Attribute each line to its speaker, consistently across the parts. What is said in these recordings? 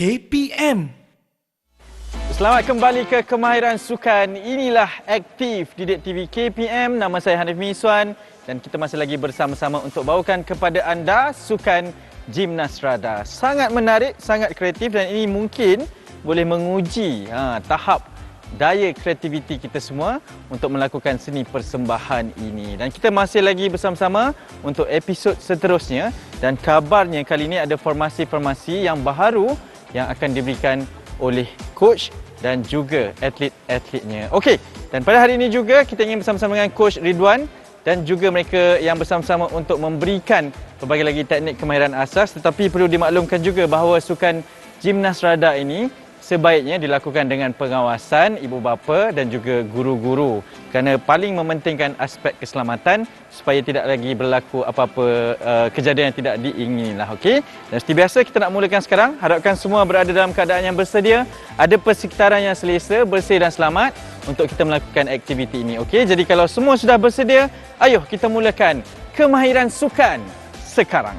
Speaker 1: KPM.
Speaker 2: Selamat kembali ke Kemahiran Sukan. Inilah Aktif Didik TV KPM. Nama saya Hanif Miswan dan kita masih lagi bersama-sama untuk bawakan kepada anda sukan Gimnas Rada. Sangat menarik, sangat kreatif dan ini mungkin boleh menguji tahap daya kreativiti kita semua untuk melakukan seni persembahan ini. Dan kita masih lagi bersama-sama untuk episod seterusnya dan kabarnya kali ini ada formasi-formasi yang baharu yang akan diberikan oleh coach dan juga atlet-atletnya. Okey, dan pada hari ini juga kita ingin bersama-sama dengan Coach Ridwan dan juga mereka yang bersama-sama untuk memberikan pelbagai lagi teknik kemahiran asas, tetapi perlu dimaklumkan juga bahawa sukan Gimnas Rada ini sebaiknya dilakukan dengan pengawasan ibu bapa dan juga guru-guru kerana paling mementingkan aspek keselamatan supaya tidak lagi berlaku apa-apa kejadian yang tidak diingini lah. Okey, dan seperti biasa kita nak mulakan sekarang. Harapkan semua berada dalam keadaan yang bersedia, ada persekitaran yang selesa, bersih dan selamat untuk kita melakukan aktiviti ini. Okey, jadi kalau semua sudah bersedia, ayuh kita mulakan Kemahiran Sukan sekarang.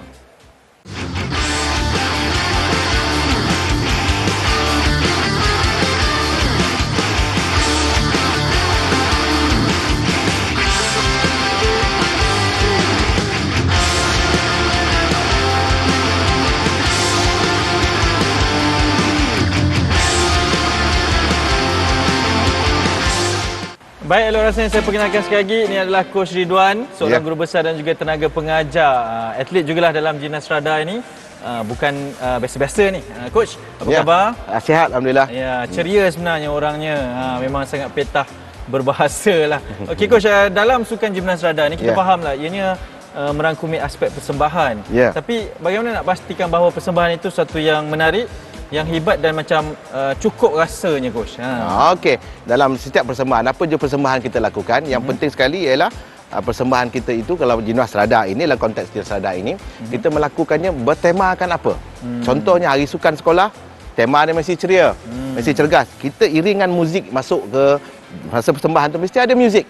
Speaker 2: Baik, elok rasanya saya perkenalkan sekali lagi. Ini adalah Coach Ridwan, seorang guru besar dan juga tenaga pengajar. Atlet jugalah dalam Gimnas Rada ini. Bukan biasa-biasa ni. Coach, apa khabar?
Speaker 3: Sihat, Alhamdulillah.
Speaker 2: Ya, ceria sebenarnya orangnya. Memang sangat petah berbahasa lah. Okey Coach, dalam sukan Gimnas Rada ni kita fahamlah ianya merangkumi aspek persembahan. Tapi bagaimana nak pastikan bahawa persembahan itu satu yang menarik, yang hebat dan macam cukup rasanya Coach?
Speaker 3: Okey, dalam setiap persembahan, apa je persembahan kita lakukan, yang penting sekali ialah persembahan kita itu, kalau Gimnas Rada ini, dalam konteks Gimnas Rada ini, kita melakukannya bertemakan apa. Contohnya hari sukan sekolah, tema dia mesti ceria, mesti cergas. Kita iringan muzik masuk ke masa persembahan tu, mesti ada muzik.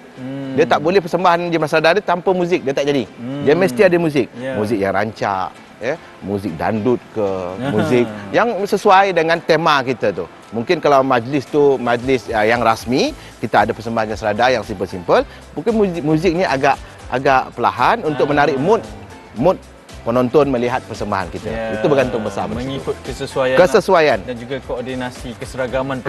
Speaker 3: Dia tak boleh persembahan Gimnas Rada dia tanpa muzik, dia tak jadi. Dia mesti ada muzik. Muzik yang rancak, muzik dandut ke, muzik yang sesuai dengan tema kita tu. Mungkin kalau majlis tu majlis yang rasmi, kita ada persembahan Gimnas Rada yang simple-simple. Mungkin muzik ni agak perlahan untuk menarik mood penonton melihat persembahan kita. Itu bergantung besar
Speaker 2: mengikut kesesuaian dan juga koordinasi keseragaman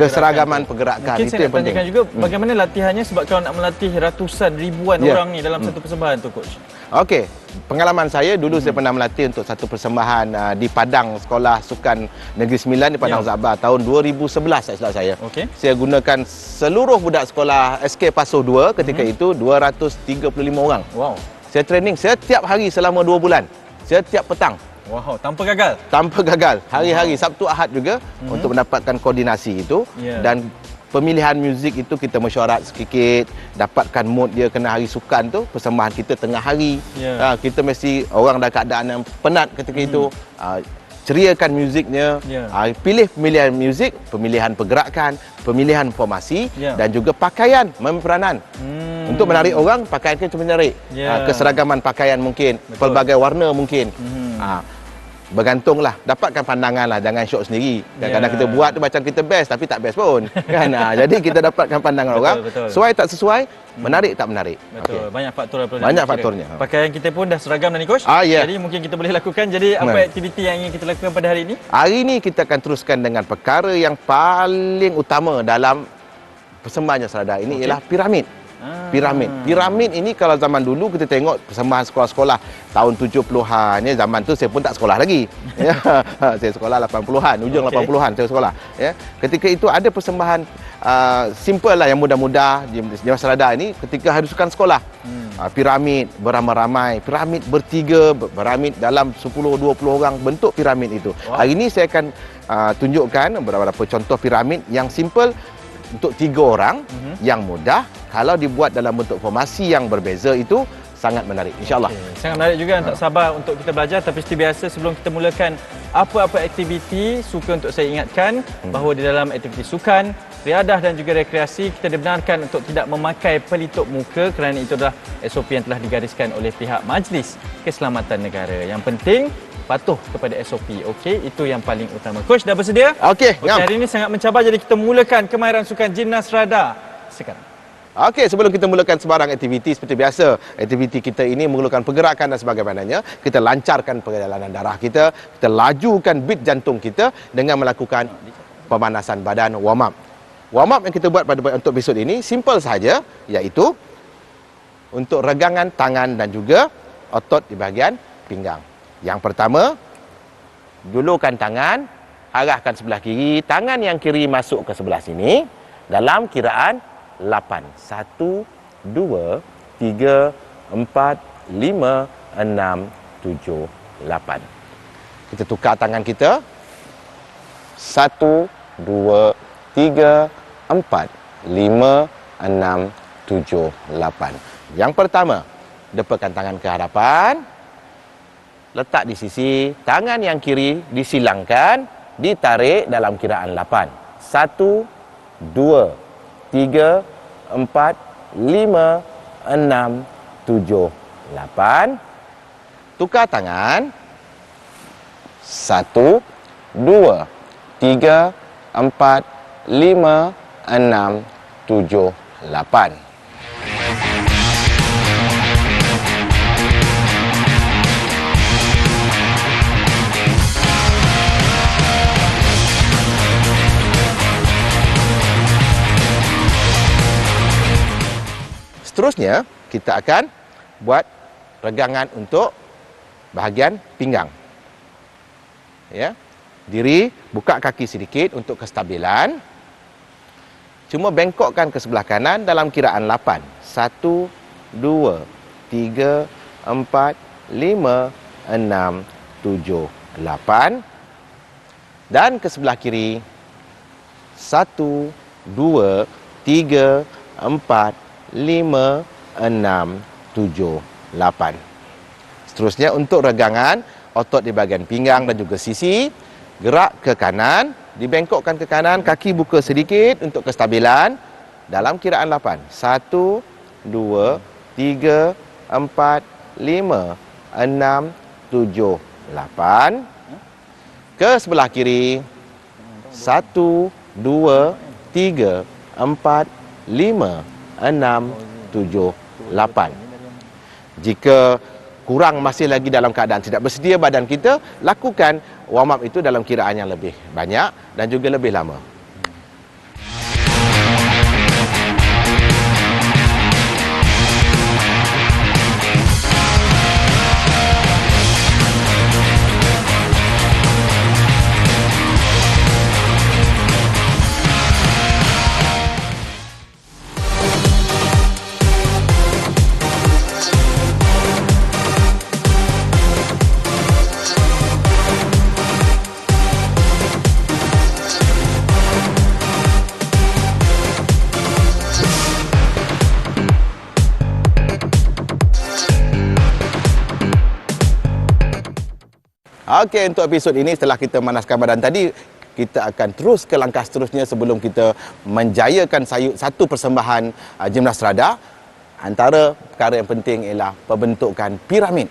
Speaker 3: pergerakan.
Speaker 2: Mungkin
Speaker 3: itu
Speaker 2: saya
Speaker 3: yang
Speaker 2: nak tanyakan juga bagaimana latihannya, sebab kalau nak melatih ratusan ribuan orang ni dalam satu persembahan tu Coach.
Speaker 3: Okey, pengalaman saya dulu saya pernah melatih untuk satu persembahan di Padang Sekolah Sukan Negeri Sembilan di Padang Zabah tahun 2011 saya silap saya. Saya gunakan seluruh budak sekolah SK Pasoh 2 ketika itu 235 orang.
Speaker 2: Wow.
Speaker 3: Saya training setiap hari selama 2 bulan. Setiap petang.
Speaker 2: Wow, tanpa gagal?
Speaker 3: Tanpa gagal. Hari-hari, Sabtu Ahad juga untuk mendapatkan koordinasi itu. Dan pemilihan muzik itu kita mesyuarat sedikit, dapatkan mood dia kena hari sukan tu, persembahan kita tengah hari. Kita mesti, orang dah keadaan yang penat ketika itu, ceriakan muziknya, pilih pemilihan muzik, pemilihan pergerakan, pemilihan formasi dan juga pakaian peranan. Untuk menarik orang, pakaian kita menarik. Keseragaman pakaian mungkin, pelbagai warna mungkin. Bergantunglah, dapatkan pandangan lah, jangan syok sendiri. Kadang-kadang kita buat tu macam kita best tapi tak best pun. Kan? Jadi kita dapatkan pandangan orang, sesuai tak sesuai, menarik tak menarik.
Speaker 2: Betul. Banyak faktor yang perlu.
Speaker 3: Banyak faktornya.
Speaker 2: Pakaian kita pun dah seragam dah ni Coach. Jadi mungkin kita boleh lakukan. Jadi apa aktiviti yang ingin kita lakukan pada hari ini?
Speaker 3: Hari ini kita akan teruskan dengan perkara yang paling utama dalam persembahan Gimnas Rada ini ialah piramid. Piramid ini kalau zaman dulu kita tengok persembahan sekolah-sekolah tahun 70-an, zaman tu saya pun tak sekolah lagi. Saya sekolah 80-an, ujung 80-an saya sekolah. Ketika itu ada persembahan simple lah yang mudah-mudah Gimnas Rada ini ketika hari sukan sekolah. Piramid beramai-ramai, piramid bertiga, piramid dalam 10-20 orang bentuk piramid itu. Hari ini saya akan tunjukkan beberapa contoh piramid yang simple untuk 3 orang, yang mudah. Kalau dibuat dalam bentuk formasi yang berbeza itu sangat menarik, insya-Allah.
Speaker 2: Sangat menarik juga, tak sabar untuk kita belajar. Tapi seperti biasa, sebelum kita mulakan apa-apa aktiviti, suka untuk saya ingatkan bahawa di dalam aktiviti sukan, riadah dan juga rekreasi, kita dibenarkan untuk tidak memakai pelitup muka kerana itu adalah SOP yang telah digariskan oleh pihak Majlis Keselamatan Negara. Yang penting, patuh kepada SOP. Okey, itu yang paling utama. Coach dah bersedia?
Speaker 3: Okey, ngam.
Speaker 2: Hari ini sangat mencabar, jadi kita mulakan kemahiran sukan gimnas rada sekarang.
Speaker 3: Okey, sebelum kita mulakan sebarang aktiviti seperti biasa, aktiviti kita ini memerlukan pergerakan dan sebagainya. Kita lancarkan perjalanan darah kita, kita lajukan beat jantung kita dengan melakukan pemanasan badan, warm up. Warm up yang kita buat untuk episod ini simple saja, iaitu untuk regangan tangan dan juga otot di bahagian pinggang. Yang pertama, julurkan tangan, arahkan sebelah kiri, tangan yang kiri masuk ke sebelah sini dalam kiraan 8. 1, 2, 3, 4, 5, 6, 7, 8. Kita tukar tangan kita. 1, 2, 3, 4, 5, 6, 7, 8. Yang pertama, depakan tangan ke hadapan. Letak di sisi, tangan yang kiri disilangkan, ditarik dalam kiraan 8. 1, 2, 3, 4, 5, 6, 7, 8. Tukar tangan. 1, 2, 3, 4, 5, 6, 7, 8. Seterusnya, kita akan buat regangan untuk bahagian pinggang. Ya. Diri, buka kaki sedikit untuk kestabilan. Cuma bengkokkan ke sebelah kanan dalam kiraan 8. 1, 2, 3, 4, 5, 6, 7, 8. Dan ke sebelah kiri. 1, 2, 3, 4, 5, 6, 7, 8. Seterusnya untuk regangan otot di bahagian pinggang dan juga sisi, gerak ke kanan, dibengkokkan ke kanan, kaki buka sedikit untuk kestabilan dalam kiraan 8. 1, 2, 3, 4, 5, 6, 7, 8. Ke sebelah kiri. 1, 2, 3, 4, 5, 6, 7, 8. Jika kurang masih lagi dalam keadaan tidak bersedia badan kita, lakukan warm up itu dalam kiraan yang lebih banyak dan juga lebih lama. Okey, untuk episod ini setelah kita manaskan badan tadi, kita akan terus ke langkah seterusnya sebelum kita menjayakan satu persembahan gimnas rada. Antara perkara yang penting ialah pembentukan piramid.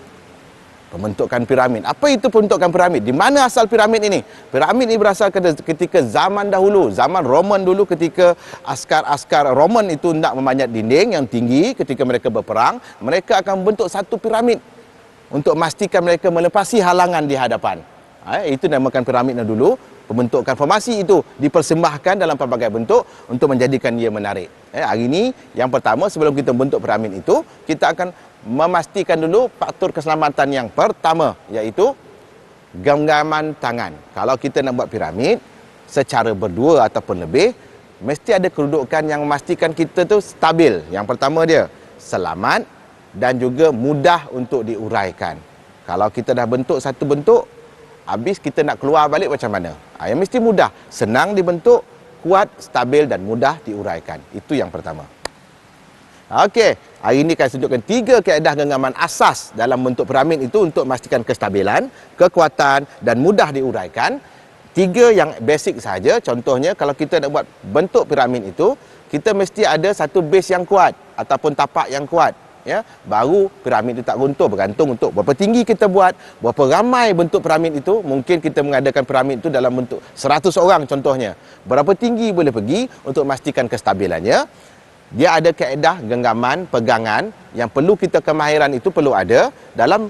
Speaker 3: Pembentukan piramid. Apa itu pembentukan piramid? Di mana asal piramid ini? Piramid ini berasal ketika zaman dahulu, zaman Roman dulu, ketika askar-askar Roman itu hendak memanjat dinding yang tinggi ketika mereka berperang, mereka akan membentuk satu piramid untuk memastikan mereka melepasi halangan di hadapan. Itu namakan piramidnya dulu. Pembentukan formasi itu dipersembahkan dalam pelbagai bentuk untuk menjadikan dia menarik. Hari ini, yang pertama sebelum kita membentuk piramid itu, kita akan memastikan dulu faktor keselamatan yang pertama, iaitu genggaman tangan. Kalau kita nak buat piramid secara berdua ataupun lebih, mesti ada kedudukan yang memastikan kita tu stabil. Yang pertama dia selamat dan juga mudah untuk diuraikan. Kalau kita dah bentuk satu bentuk, habis kita nak keluar balik macam mana? Yang mesti mudah, senang dibentuk, kuat, stabil dan mudah diuraikan. Itu yang pertama. Okey, hari ini saya tunjukkan 3 kaedah genggaman asas dalam bentuk piramid itu untuk memastikan kestabilan, kekuatan dan mudah diuraikan. 3 yang basic saja. Contohnya, kalau kita nak buat bentuk piramid itu, kita mesti ada satu base yang kuat ataupun tapak yang kuat. ya, baru piramid itu tak runtuh. Bergantung untuk berapa tinggi kita buat, berapa ramai bentuk piramid itu. Mungkin kita mengadakan piramid itu dalam bentuk 100 orang contohnya. Berapa tinggi boleh pergi untuk memastikan kestabilannya. Dia ada kaedah genggaman, pegangan yang perlu kita kemahiran itu perlu ada dalam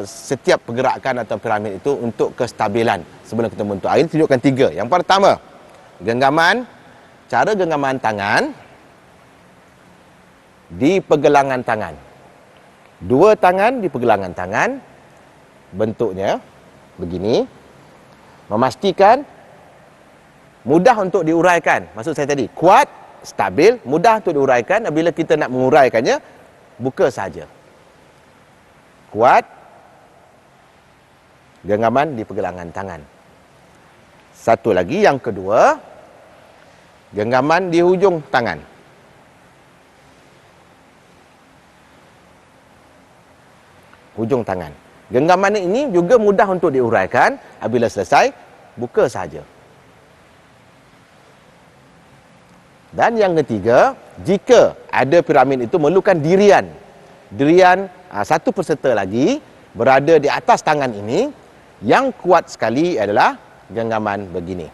Speaker 3: setiap pergerakan atau piramid itu untuk kestabilan sebelum kita bentuk. Ini tunjukkan 3. Yang pertama, genggaman, cara genggaman tangan di pergelangan tangan. 2 tangan di pergelangan tangan, bentuknya begini. Memastikan mudah untuk diuraikan. Maksud saya tadi, kuat, stabil, mudah untuk diuraikan. Bila kita nak menguraikannya, buka saja. Kuat, genggaman di pergelangan tangan. Satu lagi, yang kedua, genggaman di hujung tangan. Hujung tangan. Genggaman ini juga mudah untuk diuraikan. Apabila selesai, buka saja. Dan yang ketiga, jika ada piramid itu memerlukan dirian. Dirian satu peserta lagi berada di atas tangan ini. Yang kuat sekali adalah genggaman begini.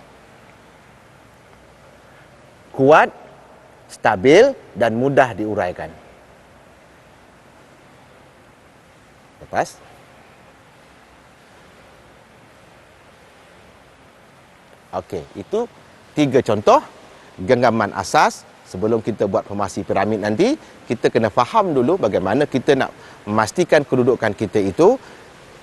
Speaker 3: Kuat, stabil dan mudah diuraikan. Lepas. Okey, itu 3 contoh genggaman asas. Sebelum kita buat formasi piramid nanti, kita kena faham dulu bagaimana kita nak memastikan kedudukan kita itu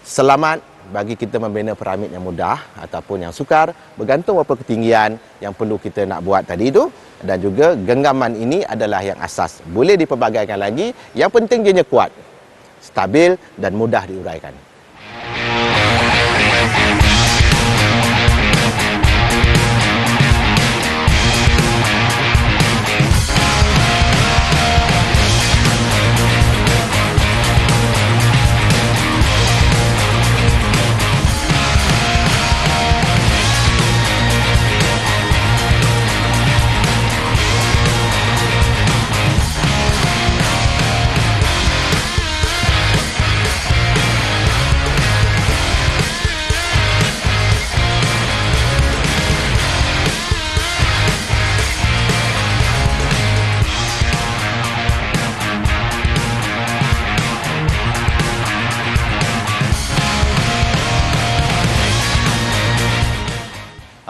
Speaker 3: selamat bagi kita membina piramid yang mudah ataupun yang sukar, bergantung berapa ketinggian yang perlu kita nak buat tadi itu. Dan juga genggaman ini adalah yang asas. Boleh dipelbagaikan lagi, yang penting dia kuat, stabil dan mudah diuraikan.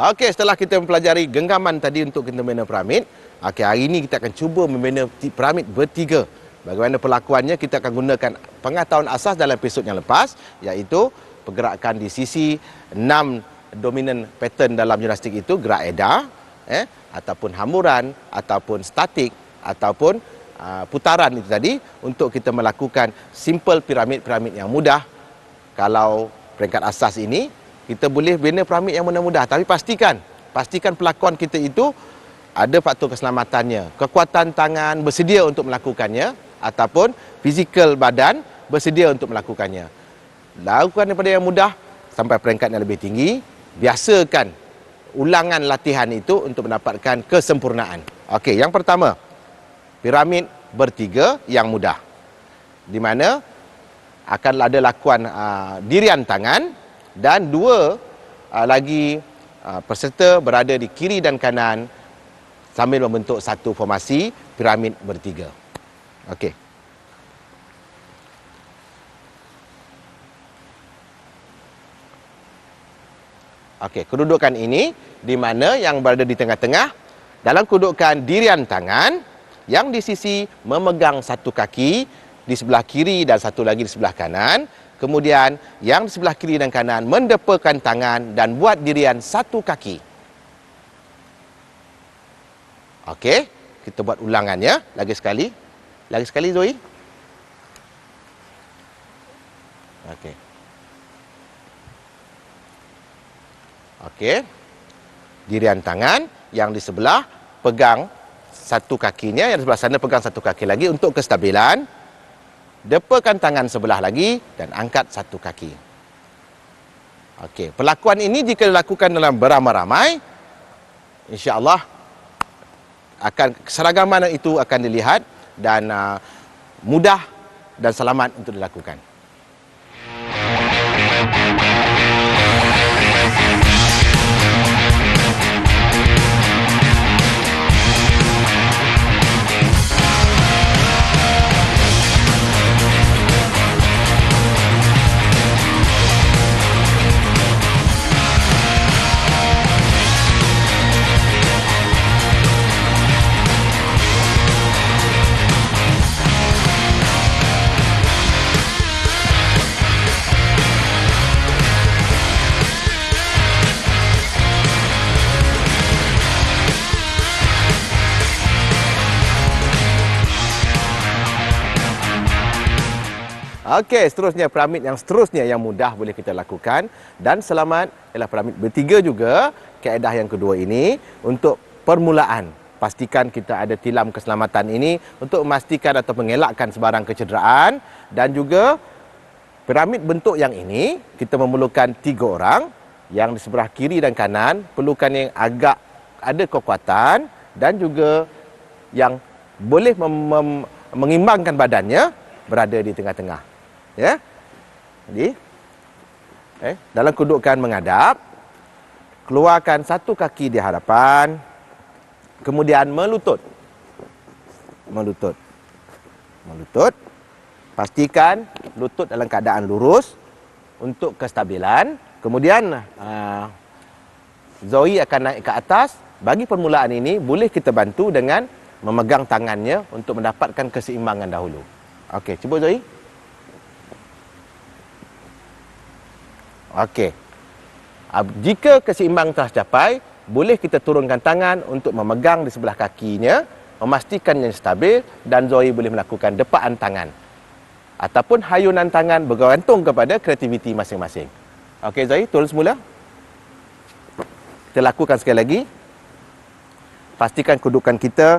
Speaker 3: Okey, setelah kita mempelajari genggaman tadi untuk kita membina piramid, okey, hari ini kita akan cuba membina piramid bertiga. Bagaimana perlakuannya, kita akan gunakan pengetahuan asas dalam episod yang lepas, iaitu pergerakan di sisi 6 dominan pattern dalam gimnastik itu, gerak edar, ataupun hamburan, ataupun statik, ataupun putaran itu tadi, untuk kita melakukan simple piramid-piramid yang mudah. Kalau peringkat asas ini, kita boleh bina piramid yang mudah-mudah, tapi pastikan pelakuan kita itu ada faktor keselamatannya. Kekuatan tangan bersedia untuk melakukannya, ataupun fizikal badan bersedia untuk melakukannya. Lakukan daripada yang mudah sampai peringkat yang lebih tinggi. Biasakan ulangan latihan itu untuk mendapatkan kesempurnaan. Okey, yang pertama, piramid bertiga yang mudah, di mana akan ada lakuan dirian tangan. Dan 2 lagi peserta berada di kiri dan kanan sambil membentuk satu formasi piramid bertiga. Okey. Okey, kedudukan ini di mana yang berada di tengah-tengah dalam kedudukan dirian tangan, yang di sisi memegang satu kaki di sebelah kiri dan satu lagi di sebelah kanan. Kemudian yang di sebelah kiri dan kanan mendepakan tangan dan buat dirian satu kaki. Okey, kita buat ulangannya lagi sekali. Lagi sekali, Zoe. Okey. Okey. Dirian tangan, yang di sebelah pegang satu kakinya, yang di sebelah sana pegang satu kaki lagi untuk kestabilan. Depakan tangan sebelah lagi dan angkat satu kaki. Okey, perlakuan ini jika dilakukan dalam beramai-ramai, insya-Allah akan keseragaman itu akan dilihat, dan mudah dan selamat untuk dilakukan. Okey, seterusnya piramid yang seterusnya yang mudah boleh kita lakukan dan selamat ialah piramid bertiga juga. Kaedah yang kedua ini untuk permulaan. Pastikan kita ada tilam keselamatan ini untuk memastikan atau mengelakkan sebarang kecederaan, dan juga piramid bentuk yang ini kita memerlukan 3 orang yang di sebelah kiri dan kanan, perlukan yang agak ada kekuatan dan juga yang boleh mengimbangkan badannya berada di tengah-tengah. Ya. Jadi dalam kedudukan menghadap, keluarkan satu kaki di hadapan, kemudian melutut. Melutut. Pastikan lutut dalam keadaan lurus untuk kestabilan. Kemudian Zoe akan naik ke atas. Bagi permulaan ini boleh kita bantu dengan memegang tangannya untuk mendapatkan keseimbangan dahulu. Okey, cuba Zoe. Okey. Jika keseimbangan telah capai, boleh kita turunkan tangan untuk memegang di sebelah kakinya, memastikannya stabil, dan Zoe boleh melakukan depaan tangan ataupun hayunan tangan bergantung kepada kreativiti masing-masing. Okey Zoe, turun semula. Kita lakukan sekali lagi. Pastikan kedudukan kita,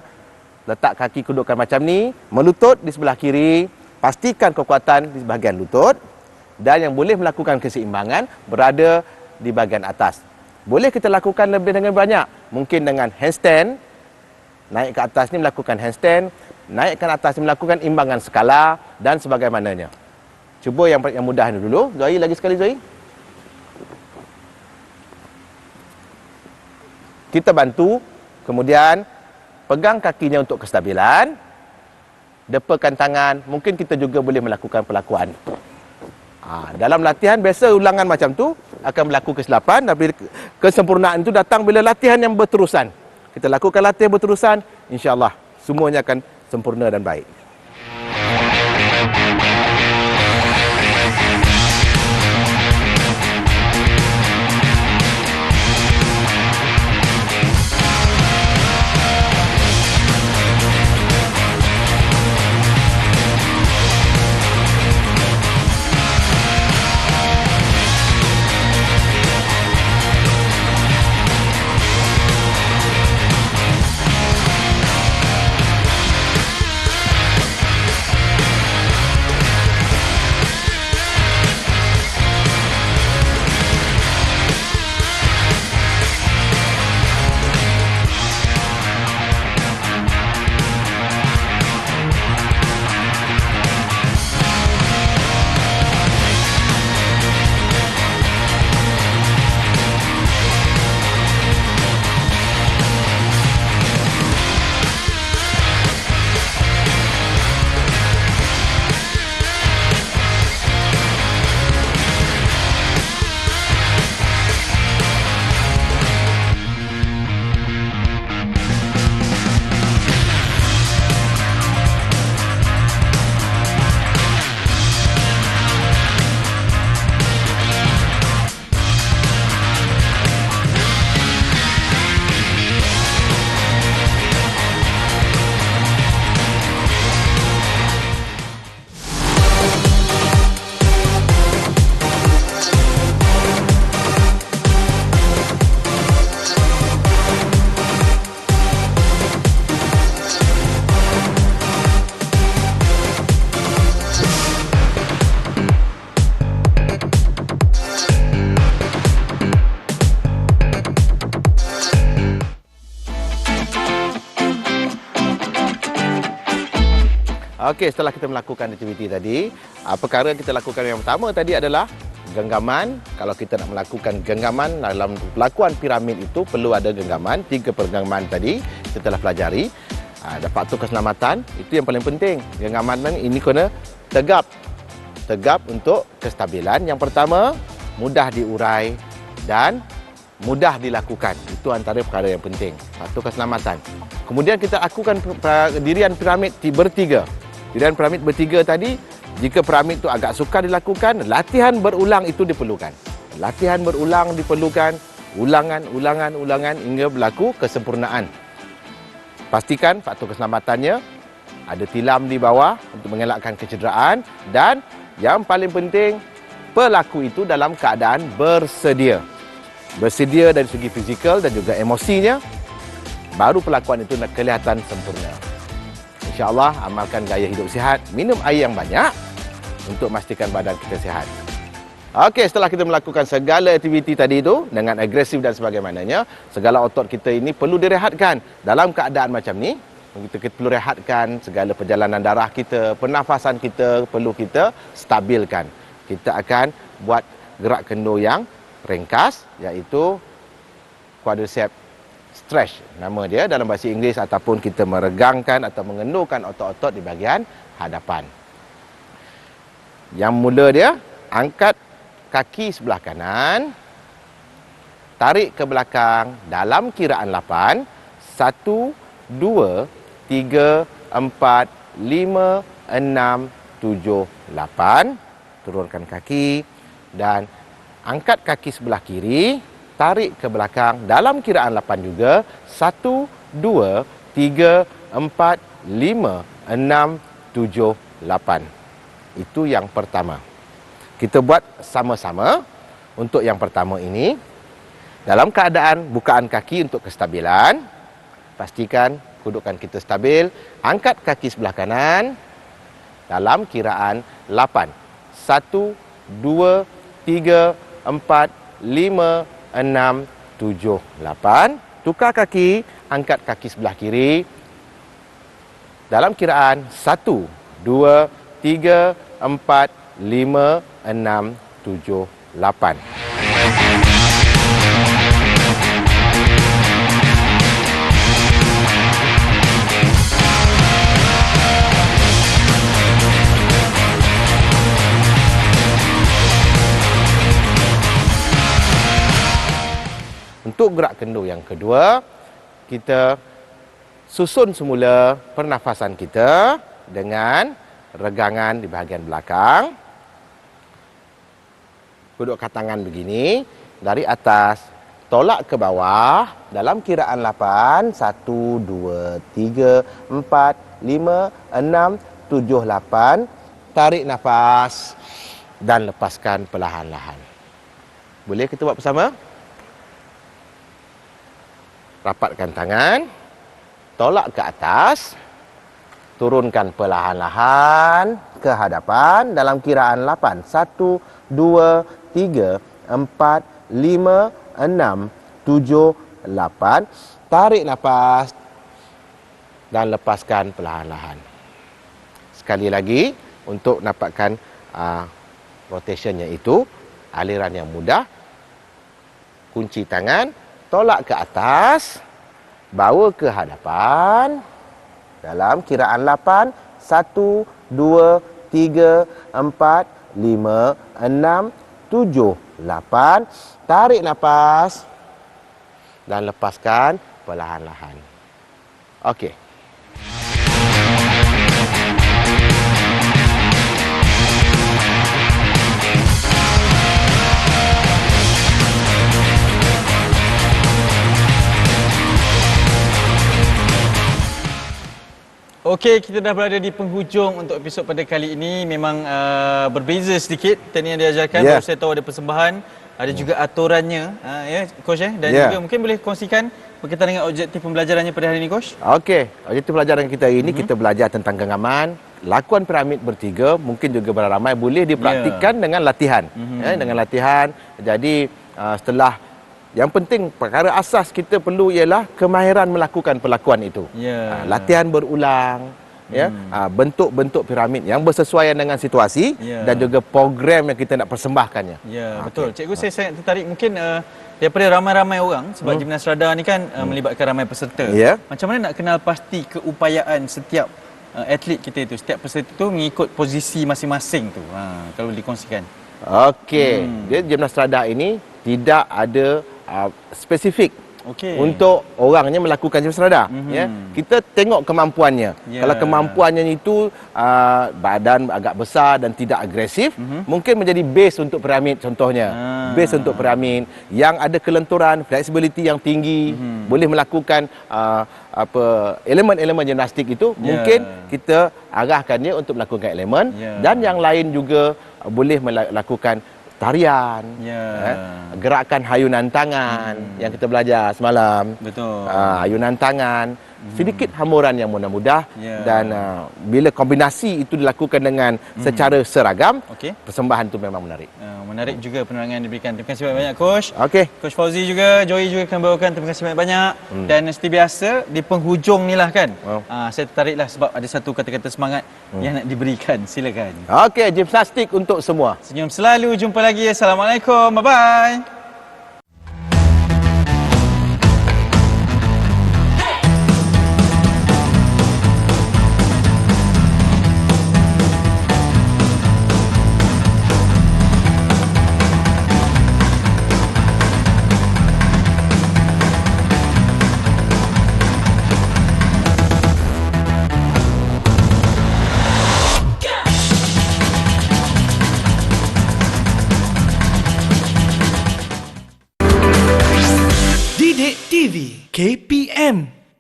Speaker 3: letak kaki kedudukan macam ni, melutut di sebelah kiri, pastikan kekuatan di bahagian lutut, dan yang boleh melakukan keseimbangan berada di bahagian atas. Boleh kita lakukan lebih dengan banyak. Mungkin dengan handstand, naik ke atas ni melakukan handstand, naikkan atas ni melakukan imbangan skala dan sebagaimananya. Cuba yang mudah ni dulu. Zoe, lagi sekali Zoe. Kita bantu, kemudian pegang kakinya untuk kestabilan, depakan tangan. Mungkin kita juga boleh melakukan perlakuan. Dalam latihan biasa ulangan macam tu akan berlaku kesilapan, tapi kesempurnaan itu datang bila latihan yang berterusan. Kita lakukan latihan berterusan, insya-Allah semuanya akan sempurna dan baik. Okey, setelah kita melakukan aktiviti tadi, perkara kita lakukan yang pertama tadi adalah genggaman. Kalau kita nak melakukan genggaman dalam pelakuan piramid itu perlu ada genggaman. 3 pergenggaman tadi kita telah pelajari. Faktor keselamatan itu yang paling penting. Genggaman ini kena tegap. Tegap untuk kestabilan. Yang pertama, mudah diurai dan mudah dilakukan. Itu antara perkara yang penting. Faktor keselamatan. Kemudian kita lakukan dirian piramid bertiga. Dirian piramid bertiga tadi, jika piramid itu agak sukar dilakukan, latihan berulang itu diperlukan. Latihan berulang diperlukan, ulangan hingga berlaku kesempurnaan. Pastikan faktor keselamatannya ada tilam di bawah untuk mengelakkan kecederaan dan yang paling penting, pelaku itu dalam keadaan bersedia. Bersedia dari segi fizikal dan juga emosinya, baru pelakuan itu nak kelihatan sempurna. InsyaAllah, amalkan gaya hidup sihat, minum air yang banyak untuk memastikan badan kita sihat. Okey, setelah kita melakukan segala aktiviti tadi itu dengan agresif dan sebagaimananya, segala otot kita ini perlu direhatkan. Dalam keadaan macam ni, kita perlu rehatkan segala perjalanan darah kita, pernafasan kita perlu kita stabilkan. Kita akan buat gerak kendur yang ringkas, iaitu quadricep stretch nama dia dalam bahasa Inggeris, ataupun kita meregangkan atau mengendurkan otot-otot di bahagian hadapan. Yang mula dia, angkat kaki sebelah kanan, tarik ke belakang dalam kiraan 8, 1, 2, 3, 4, 5, 6, 7, 8. Turunkan kaki dan angkat kaki sebelah kiri, tarik ke belakang dalam kiraan 8 juga. 1, 2, 3, 4, 5, 6, 7, 8. Itu yang pertama. Kita buat sama-sama untuk yang pertama ini. Dalam keadaan bukaan kaki untuk kestabilan, pastikan kedudukan kita stabil. Angkat kaki sebelah kanan dalam kiraan 8. 1, 2, 3, 4, 5, 6, 7, 8. Tukar kaki, angkat kaki sebelah kiri dalam kiraan 1, 2, 3, 4, 5, 6, 7, 8. Untuk gerak kendur yang kedua, kita susun semula pernafasan kita dengan regangan di bahagian belakang. Dudukkan tangan begini, dari atas tolak ke bawah dalam kiraan 8, 1, 2, 3, 4, 5, 6, 7, 8. Tarik nafas dan lepaskan perlahan-lahan. Boleh kita buat bersama? Rapatkan tangan, tolak ke atas, turunkan perlahan-lahan ke hadapan dalam kiraan 8. 1, 2, 3, 4, 5, 6, 7, 8. Tarik nafas dan lepaskan perlahan-lahan. Sekali lagi, untuk dapatkan rotationnya itu, aliran yang mudah, kunci tangan, tolak ke atas, bawa ke hadapan dalam kiraan 8. 1, 2, 3, 4, 5, 6, 7, 8. Tarik nafas dan lepaskan perlahan-lahan. Okey.
Speaker 2: Okey, kita dah berada di penghujung untuk episod pada kali ini. Memang berbeza sedikit teknik yang diajarkan. Baru saya tahu ada persembahan, ada juga aturannya, ya coach dan juga mungkin boleh kongsikan berkaitan dengan objektif pembelajarannya pada hari ini, coach.
Speaker 3: Okey, objektif pelajaran kita hari ini kita belajar tentang genggaman, lakuan piramid bertiga, mungkin juga beramai boleh dipraktikkan dengan latihan. Dengan latihan. Jadi setelah, yang penting perkara asas kita perlu ialah kemahiran melakukan perlakuan itu. Latihan berulang bentuk-bentuk piramid yang bersesuaian dengan situasi dan juga program yang kita nak persembahkannya.
Speaker 2: Ya, betul. Cikgu, saya sangat tertarik mungkin daripada ramai-ramai orang sebab Gimnas Radar ni kan melibatkan ramai peserta. Macam mana nak kenal pasti keupayaan setiap atlet kita itu, setiap peserta itu mengikut posisi masing-masing tu. Kalau dikongsikan. Okey.
Speaker 3: Dia Gimnas Radar ini tidak ada spesifik untuk orangnya melakukan Gimnas Radar. Kita tengok kemampuannya. Kalau kemampuannya itu badan agak besar dan tidak agresif, mungkin menjadi base untuk piramid contohnya. Base untuk piramid yang ada kelenturan, flexibility yang tinggi, boleh melakukan elemen-elemen gimnastik itu, mungkin kita arahkan dia untuk melakukan elemen, dan yang lain juga boleh melakukan tarian, gerakan hayunan tangan yang kita belajar semalam.
Speaker 2: Betul.
Speaker 3: Hayunan tangan, sedikit hamburan yang mudah-mudah, dan bila kombinasi itu dilakukan dengan secara seragam, persembahan itu memang menarik.
Speaker 2: Menarik juga penerangan yang diberikan. Terima kasih banyak-banyak, Coach. Coach Fauzi juga, Joey juga akan bawakan. Terima kasih banyak-banyak. Dan seperti biasa, di penghujung ni lah kan, saya tertariklah sebab ada satu kata-kata semangat yang nak diberikan. Silakan.
Speaker 3: Okey, gimnastik untuk semua.
Speaker 2: Senyum selalu. Jumpa lagi. Assalamualaikum. Bye-bye.